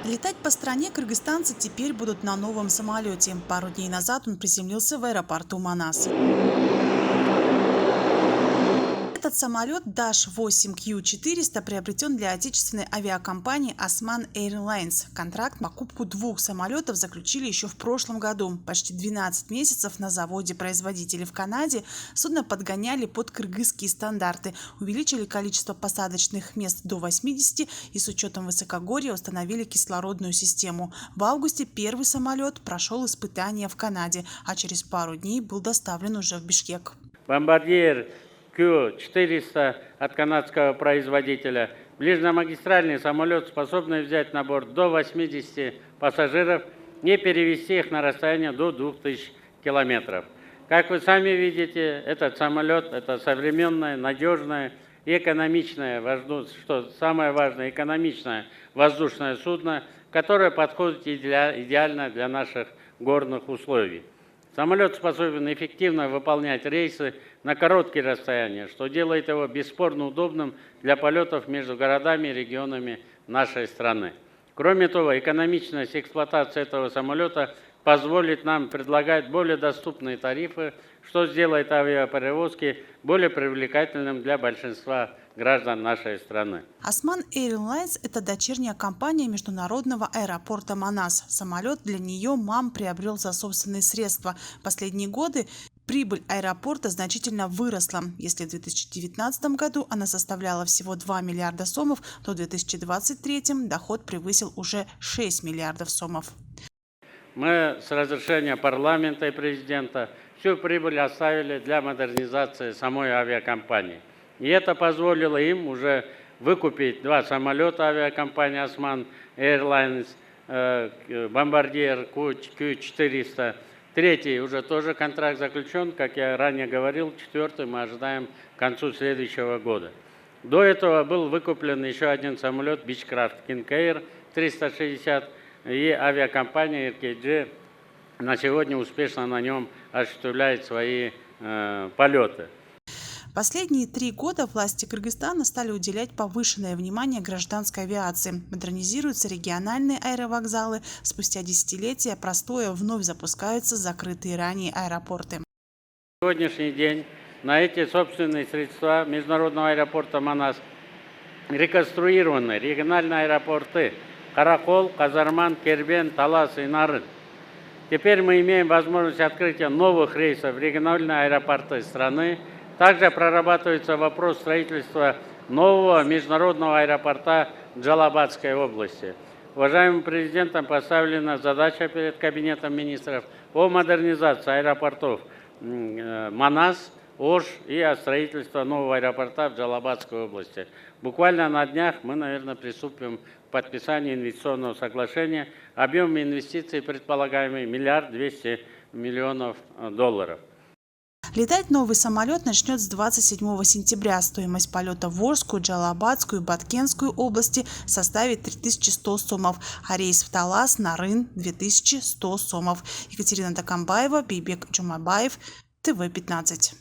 Летать по стране кыргызстанцы теперь будут на новом самолете. Пару дней назад он приземлился в аэропорту Манас. Этот самолет Dash-8Q400 приобретен для отечественной авиакомпании Osman Airlines. Контракт на покупку 2 самолетов заключили еще в прошлом году. Почти 12 месяцев на заводе-производителе в Канаде судно подгоняли под кыргызские стандарты, увеличили количество посадочных мест до 80 и с учетом высокогорья установили кислородную систему. В августе первый самолет прошел испытания в Канаде, а через пару дней был доставлен уже в Бишкек. Бомбардир Q400 от канадского производителя. Ближнемагистральный самолет, способный взять на борт до 80 пассажиров и перевести их на расстояние до 2000 километров. Как вы сами видите, этот самолет – это современное, надежное и экономичное, что самое важное, экономичное воздушное судно, которое подходит идеально для наших горных условий. Самолет способен эффективно выполнять рейсы на короткие расстояния, что делает его бесспорно удобным для полетов между городами и регионами нашей страны. Кроме того, экономичность эксплуатации этого самолета позволит нам предлагать более доступные тарифы, что сделает авиаперевозки более привлекательным для большинства граждан нашей страны. Osman Airlines – это дочерняя компания международного аэропорта Манас. Самолет для нее МАМ приобрел за собственные средства. В последние годы прибыль аэропорта значительно выросла. Если в 2019 году она составляла всего 2 миллиарда сомов, то в 2023 доход превысил уже 6 миллиардов сомов. Мы с разрешения парламента и президента всю прибыль оставили для модернизации самой авиакомпании. И это позволило им уже выкупить 2 самолета авиакомпании Osman Airlines, бомбардир Q400. 3-й уже тоже контракт заключен, как я ранее говорил, 4-й мы ожидаем к концу следующего года. До этого был выкуплен еще 1 самолет Beechcraft King Air 360, и авиакомпания RKG на сегодня успешно на нем осуществляет свои полеты. Последние 3 года власти Кыргызстана стали уделять повышенное внимание гражданской авиации. Модернизируются региональные аэровокзалы. Спустя десятилетия простоя вновь запускаются закрытые ранее аэропорты. На сегодняшний день на эти собственные средства международного аэропорта Манас реконструированы региональные аэропорты Каракол, Казарман, Кербен, Талас и Нарын. Теперь мы имеем возможность открытия новых рейсов в региональные аэропорты страны. Также прорабатывается вопрос строительства нового международного аэропорта в Джалабадской области. Уважаемым президентом поставлена задача перед Кабинетом министров о модернизации аэропортов Манас, Ош и о строительстве нового аэропорта в Джалабадской области. Буквально на днях мы, наверное, приступим к подписанию инвестиционного соглашения. Объем инвестиций предполагаемый $1 200 миллионов. Летать новый самолет начнет с 27 сентября. Стоимость полета в Орскую, Джалабадскую и Баткенскую области составит 3100 сомов, а рейс в Талас, Нарын – 2100 сомов. Екатерина Такамбаева, Бейбек Джумабаев, ТВ-15.